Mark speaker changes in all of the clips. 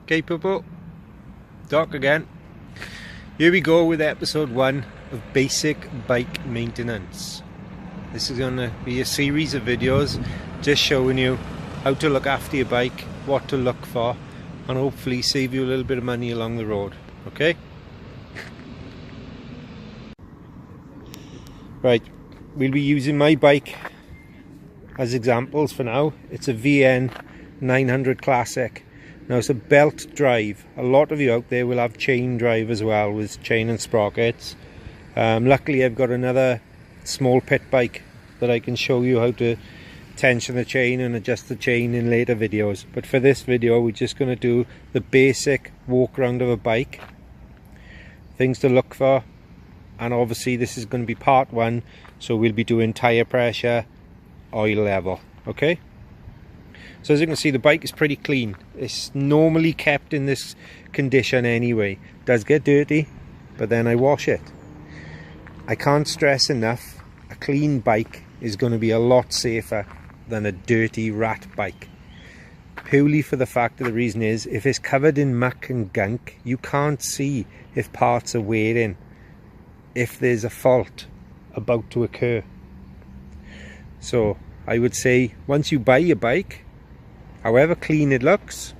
Speaker 1: Okay people, Doc again. Here we go with episode 1 of basic bike maintenance. This is going to be a series of videos just showing you how to look after your bike, what to look for, and hopefully save you a little bit of money along the road. Okay? Right, we'll be using my bike as examples for now. It's a VN 900 Classic. Now it's a belt drive. A lot of you out there will have chain drive as well, with chain and sprockets. Luckily I've got another small pit bike that I can show you how to tension the chain and adjust the chain in later videos. But for this video we're just going to do the basic walk around of a bike, things to look for, and obviously this is going to be part 1, so we'll be doing tyre pressure, oil level. Okay, so as you can see, the bike is pretty clean. It's normally kept in this condition anyway. It does get dirty, but then I wash it. I can't stress enough, a clean bike is going to be a lot safer than a dirty rat bike, purely for the fact that the reason is, if it's covered in muck and gunk, you can't see if parts are wearing, if there's a fault about to occur. So I would say, once you buy your bike, however clean it looks,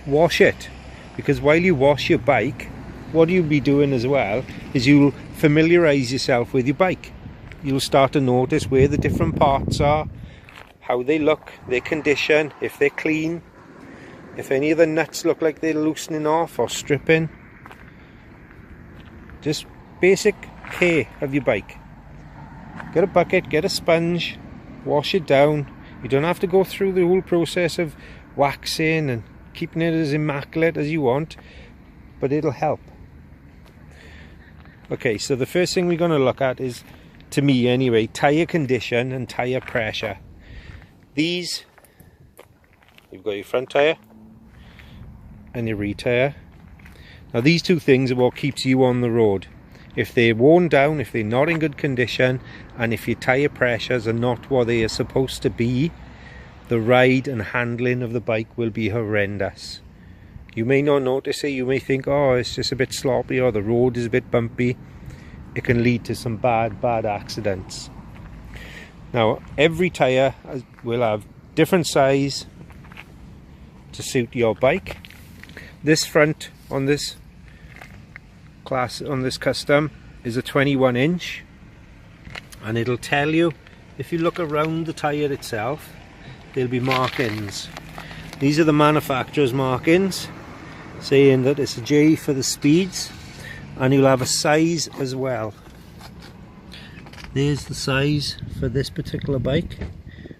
Speaker 1: wash it. Because while you wash your bike, what you'll be doing as well is you'll familiarize yourself with your bike. You'll start to notice where the different parts are, how they look, their condition, if they're clean, if any of the nuts look like they're loosening off or stripping. Just basic care of your bike. Get a bucket, get a sponge, wash it down. You don't have to go through the whole process of waxing and keeping it as immaculate as you want, but it'll help. Okay, so the first thing we're going to look at is, to me anyway, tyre condition and tyre pressure. These, you've got your front tyre and your rear tyre. Now these two things are what keeps you on the road. If they're worn down, if they're not in good condition, and if your tyre pressures are not what they are supposed to be, the ride and handling of the bike will be horrendous. You may not notice it, you may think, oh, it's just a bit sloppy, or the road is a bit bumpy. It can lead to some bad accidents. Now, every tyre will have different size to suit your bike. This front on this class, on this custom, is a 21 inch, and it'll tell you, if you look around the tyre itself, there'll be markings. These are the manufacturer's markings, saying that it's a J for the speeds, and you'll have a size as well. There's the size for this particular bike,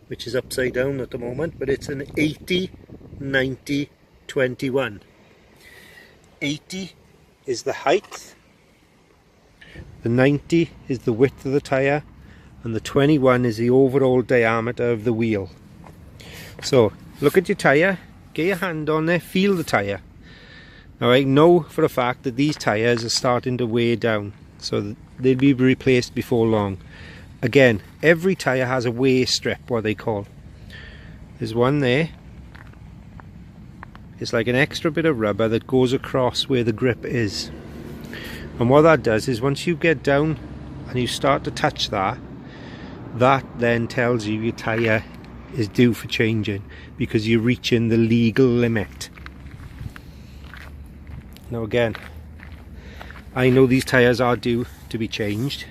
Speaker 1: which is upside down at the moment, but it's an 80, 90, 21. 80 is the height, the 90 is the width of the tyre, and the 21 is the overall diameter of the wheel. So look at your tyre, get your hand on there, feel the tyre. Now I know for a fact that these tyres are starting to wear down, so they'll be replaced before long. Again, every tyre has a wear strip, what they call. There's one there. It's like an extra bit of rubber that goes across where the grip is. And what that does is, once you get down and you start to touch that, that then tells you your tyre is due for changing, because you're reaching the legal limit. Now again, I know these tyres are due to be changed,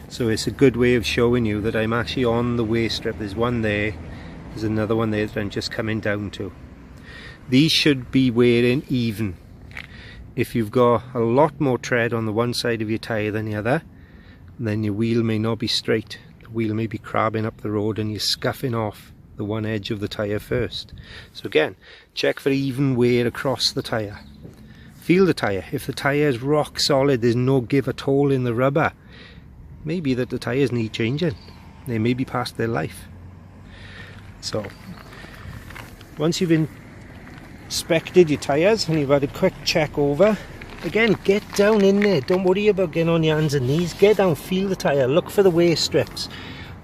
Speaker 1: so it's a good way of showing you that I'm actually on the wear strip. There's one there, there's another one there that I'm just coming down to. These should be wearing even. If you've got a lot more tread on the one side of your tyre than the other, then your wheel may not be straight. The wheel may be crabbing up the road and you're scuffing off the one edge of the tyre first. So again, check for even wear across the tyre. Feel the tyre. If the tyre is rock solid, there's no give at all in the rubber, maybe that the tyres need changing. They may be past their life. So once you've inspected your tyres and you've had a quick check over, again, get down in there. Don't worry about getting on your hands and knees. Get down, feel the tyre, look for the wear strips.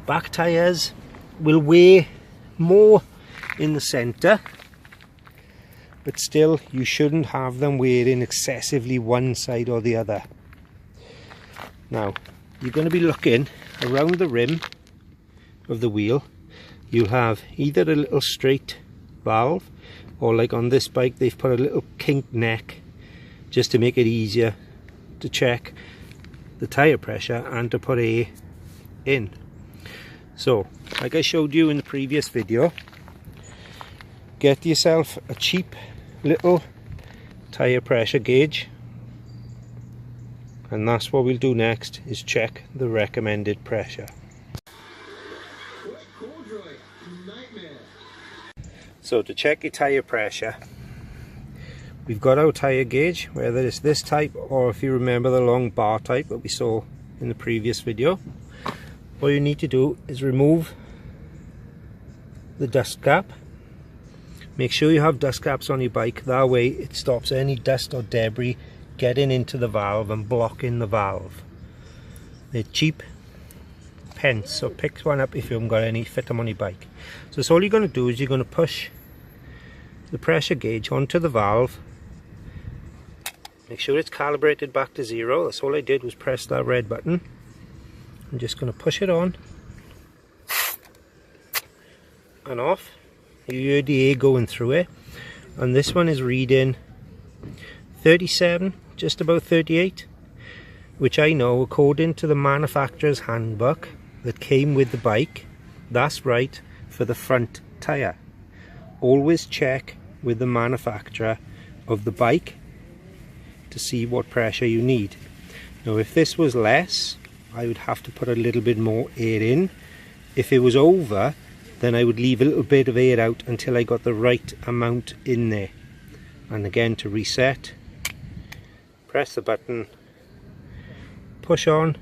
Speaker 1: Back tyres will wear more in the centre but still you shouldn't have them wearing excessively one side or the other. Now you're going to be looking around the rim of the wheel. You'll have either a little straight valve, or like on this bike they've put a little kink neck just to make it easier to check the tyre pressure and to put air in. So like I showed you in the previous video, get yourself a cheap little tyre pressure gauge, and that's what we'll do next, is check the recommended pressure. So to check your tyre pressure, we've got our tyre gauge, whether it's this type or if you remember the long bar type that we saw in the previous video. What you need to do is remove the dust cap. Make sure you have dust caps on your bike, that way it stops any dust or debris getting into the valve and blocking the valve. They're cheap pence, so pick one up if you haven't got any, fit them on your bike. So all you're going to do is you're going to push the pressure gauge onto the valve. Make sure it's calibrated back to 0. That's all I did, was press that red button. I'm just going to push it on and off. You hear the air going through it, and this one is reading 37, just about 38, which I know, according to the manufacturer's handbook that came with the bike, that's right for the front tyre. Always check with the manufacturer of the bike to see what pressure you need. Now if this was less, I would have to put a little bit more air in. If it was over, then I would leave a little bit of air out until I got the right amount in there. And again, to reset, press the button, push on,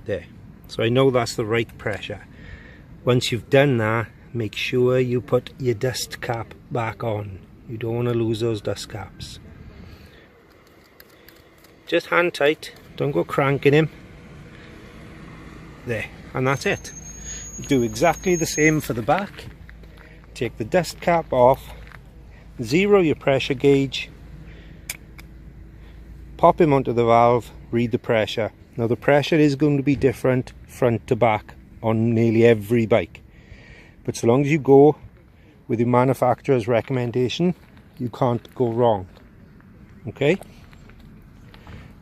Speaker 1: there. So I know that's the right pressure. Once you've done that, make sure you put your dust cap back on. You don't want to lose those dust caps. Just hand tight, don't go cranking him. There, and that's it. Do exactly the same for the back. Take the dust cap off, zero your pressure gauge, pop him onto the valve, read the pressure. Now the pressure is going to be different front to back on nearly every bike, but so long as you go with your manufacturer's recommendation, you can't go wrong. Okay?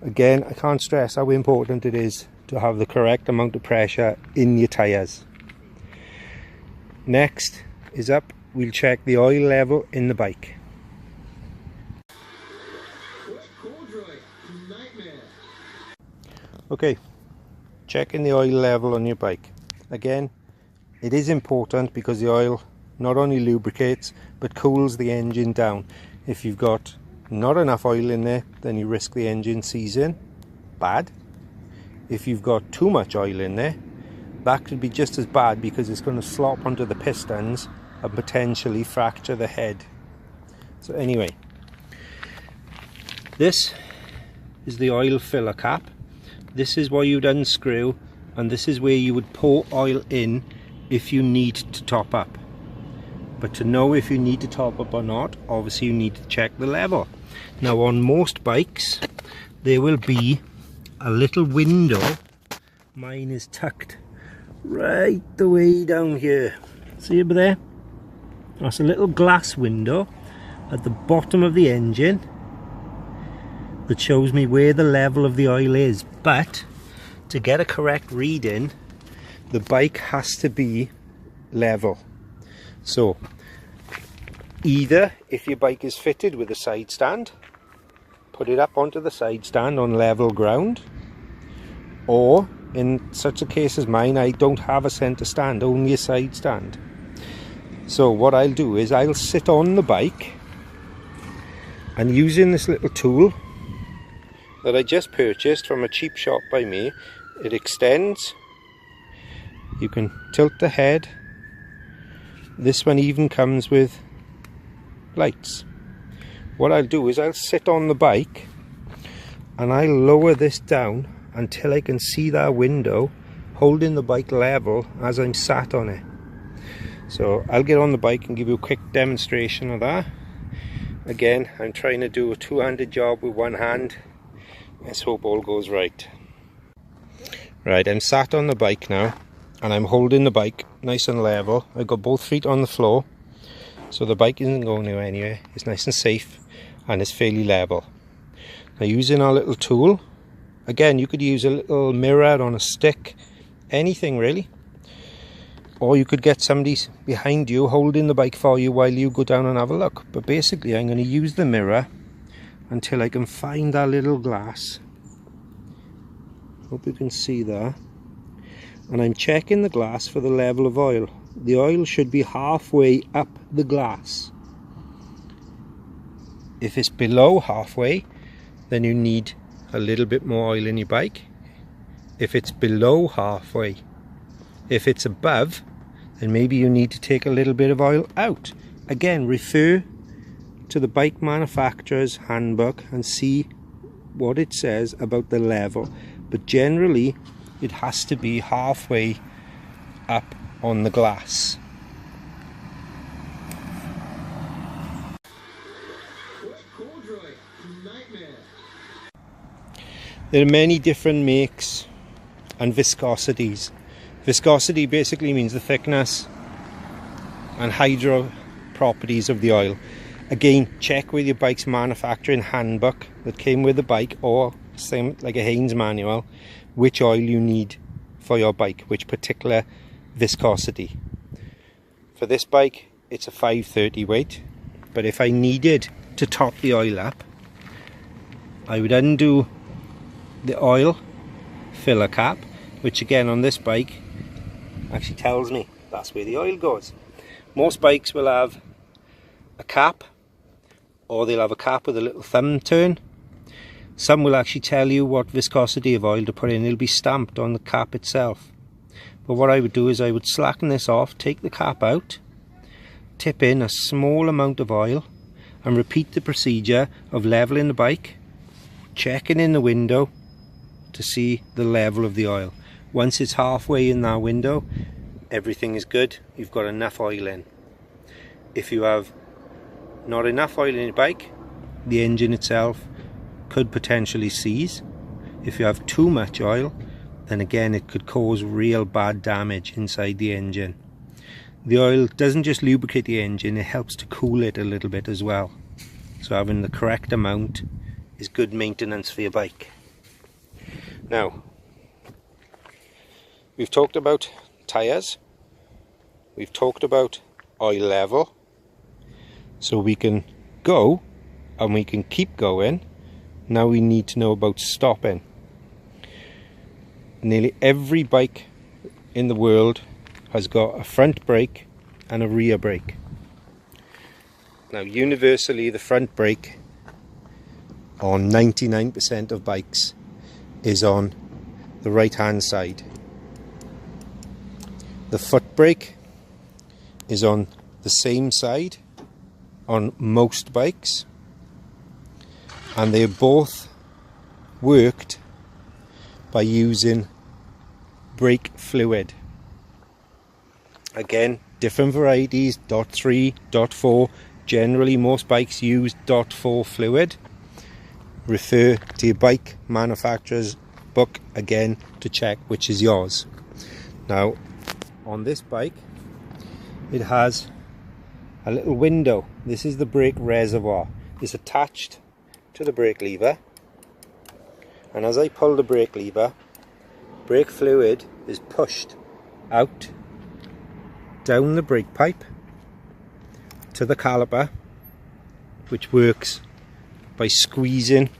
Speaker 1: Again, I can't stress how important it is to have the correct amount of pressure in your tyres. Next is up, we'll check the oil level in the bike. Okay, checking the oil level on your bike. Again, it is important because the oil not only lubricates but cools the engine down. If you've got not enough oil in there, then you risk the engine seizing. Bad. If you've got too much oil in there, that could be just as bad because it's going to slop onto the pistons and potentially fracture the head. So anyway, this is the oil filler cap. This is what you'd unscrew, and this is where you would pour oil in if you need to top up. But to know if you need to top up or not, obviously you need to check the level. Now on most bikes there will be a little window. Mine is tucked right the way down here. See over there? That's a little glass window at the bottom of the engine that shows me where the level of the oil is. But to get a correct reading, the bike has to be level. So either if your bike is fitted with a side stand, put it up onto the side stand on level ground, or in such a case as mine, I don't have a center stand, only a side stand. So what I'll do is I'll sit on the bike, and using this little tool that I just purchased from a cheap shop by me, it extends. You can tilt the head. This one even comes with lights. What I'll do is I'll sit on the bike and I'll lower this down until I can see that window, holding the bike level as I'm sat on it. So I'll get on the bike and give you a quick demonstration of that. Again, I'm trying to do a two-handed job with one hand. Let's hope all goes right. Right, I'm sat on the bike now and I'm holding the bike nice and level. I've got both feet on the floor, so the bike isn't going anywhere. It's nice and safe and it's fairly level. Now, using our little tool, again, you could use a little mirror on a stick, anything really. Or you could get somebody behind you holding the bike for you while you go down and have a look. But basically I'm going to use the mirror until I can find that little glass. Hope you can see that. And I'm checking the glass for the level of oil. The oil should be halfway up the glass. If it's below halfway, then you need a little bit more oil in your bike. If it's below halfway, if it's above, then maybe you need to take a little bit of oil out. Again, refer to the bike manufacturer's handbook and see what it says about the level. But generally, it has to be halfway up on the glass. There are many different makes and viscosities. Viscosity basically means the thickness and hydro properties of the oil. Again, check with your bike's manufacturing handbook that came with the bike, or same like a Haynes manual, which oil you need for your bike, which particular viscosity. For this bike, it's a 530 weight, but if I needed to top the oil up, I would undo the oil filler cap, which again on this bike actually tells me that's where the oil goes. Most bikes will have a cap, or they'll have a cap with a little thumb turn. Some will actually tell you what viscosity of oil to put in. It'll be stamped on the cap itself. But what I would do is I would slacken this off, take the cap out, tip in a small amount of oil, and repeat the procedure of leveling the bike, checking in the window to see the level of the oil. Once it's halfway in that window, everything is good. You've got enough oil in. If you have not enough oil in your bike, the engine itself could potentially seize. If you have too much oil, then again it could cause real bad damage inside the engine. The oil doesn't just lubricate the engine, it helps to cool it a little bit as well. So having the correct amount is good maintenance for your bike. Now, we've talked about tyres, we've talked about oil level, so we can go and we can keep going. Now we need to know about stopping. Nearly every bike in the world has got a front brake and a rear brake. Now universally the front brake on 99% of bikes is on the right hand side. The foot brake is on the same side on most bikes, and they're both worked by using brake fluid. Again, different varieties, .3, .4. Generally most bikes use .4 fluid. Refer to your bike manufacturer's book again to check which is yours. Now on this bike it has a little window. This is the brake reservoir. It's attached to the brake lever, and as I pull the brake lever, brake fluid is pushed out down the brake pipe to the caliper, which works by squeezing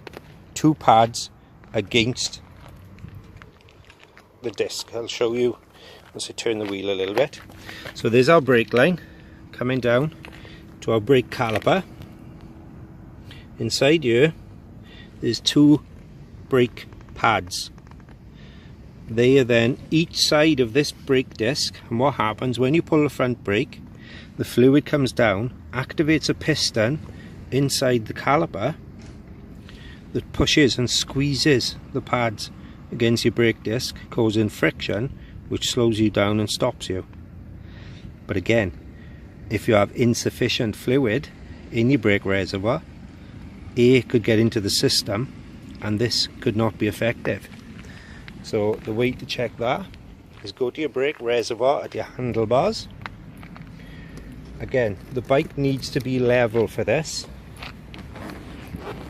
Speaker 1: two pads against the disc. I'll show you once I turn the wheel a little bit. So there's our brake line coming down to our brake caliper. Inside here there's two brake pads. They are then each side of this brake disc, and what happens when you pull the front brake, the fluid comes down, activates a piston inside the caliper that pushes and squeezes the pads against your brake disc, causing friction which slows you down and stops you. But again, if you have insufficient fluid in your brake reservoir, air could get into the system and this could not be effective. So the way to check that is go to your brake reservoir at your handlebars. Again, the bike needs to be level for this.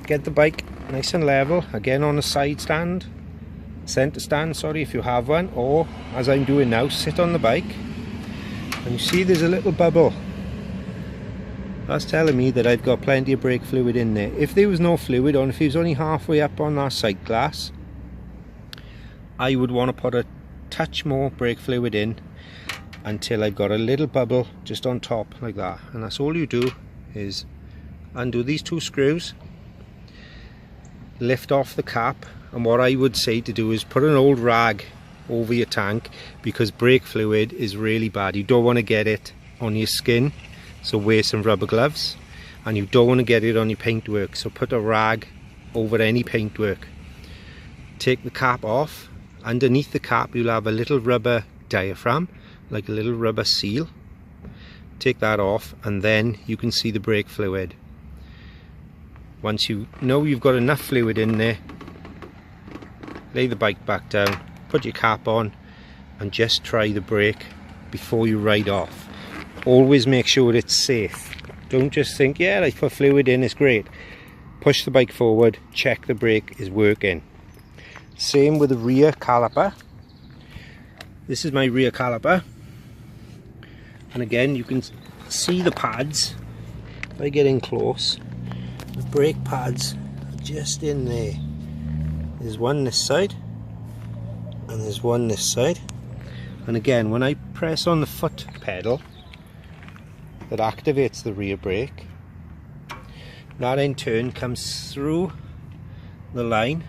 Speaker 1: Get the bike nice and level, again on a side stand, center stand, sorry, if you have one, or as I'm doing now, sit on the bike, and you see there's a little bubble. That's telling me that I've got plenty of brake fluid in there. If there was no fluid on, if it was only halfway up on that sight glass, I would want to put a touch more brake fluid in until I've got a little bubble just on top like that. And that's all you do, is undo these two screws, lift off the cap, and what I would say to do is put an old rag over your tank, because brake fluid is really bad. You don't want to get it on your skin, so wear some rubber gloves, and you don't want to get it on your paintwork, so put a rag over any paintwork. Take the cap off. Underneath the cap you'll have a little rubber diaphragm, like a little rubber seal. Take that off and then you can see the brake fluid. Once you know you've got enough fluid in there, lay the bike back down, put your cap on, and just try the brake before you ride off. Always make sure it's safe. Don't just think, yeah, I put fluid in, it's great. Push the bike forward, check the brake is working. Same with the rear caliper. This is my rear caliper, and again you can see the pads. If I get in close, the brake pads are just in there. There's one this side and there's one this side, and again when I press on the foot pedal, that activates the rear brake. That in turn comes through the line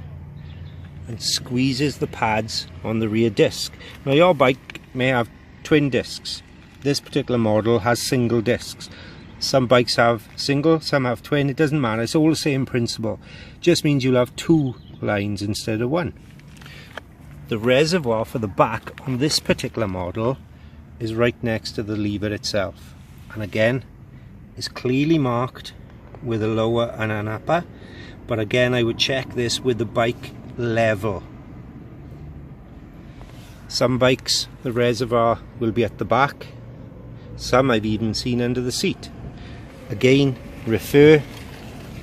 Speaker 1: and squeezes the pads on the rear disc. Now your bike may have twin discs. This particular model has single discs. Some bikes have single, some have twin, it doesn't matter, it's all the same principle. Just means you'll have two lines instead of one. The reservoir for the back on this particular model is right next to the lever itself, and again it's clearly marked with a lower and an upper, but again I would check this with the bike level. Some bikes the reservoir will be at the back, some I've even seen under the seat. Again, refer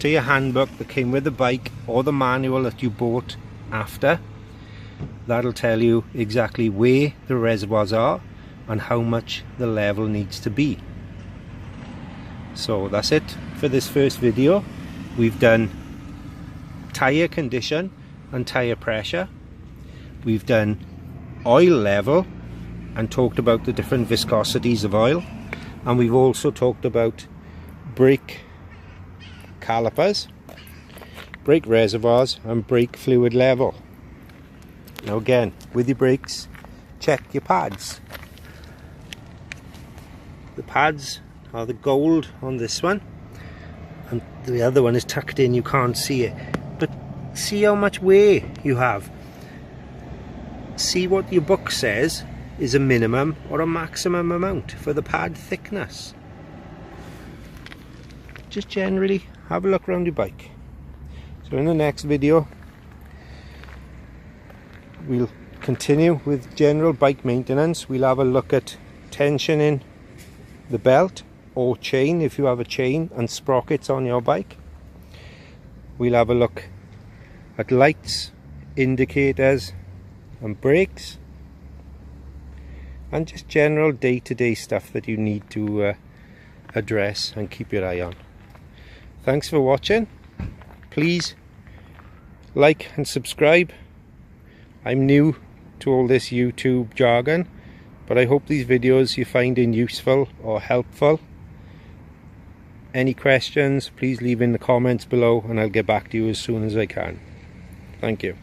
Speaker 1: to your handbook that came with the bike or the manual that you bought after. That'll tell you exactly where the reservoirs are and how much the level needs to be. So that's it for this first video. We've done tyre condition and tyre pressure. We've done oil level and talked about the different viscosities of oil, and we've also talked about brake calipers, brake reservoirs and brake fluid level. Now again, with your brakes, check your pads. The pads are the gold on this one, and the other one is tucked in, you can't see it, but see how much wear you have. See what your book says is a minimum or a maximum amount for the pad thickness. Just generally have a look around your bike. So in the next video we'll continue with general bike maintenance. We'll have a look at tensioning the belt or chain if you have a chain and sprockets on your bike. We'll have a look at lights, indicators and brakes, and just general day-to-day stuff that you need to address and keep your eye on. Thanks for watching. Please like and subscribe. I'm new to all this YouTube jargon, but I hope these videos you're finding useful or helpful. Any questions, please leave in the comments below and I'll get back to you as soon as I can. Thank you.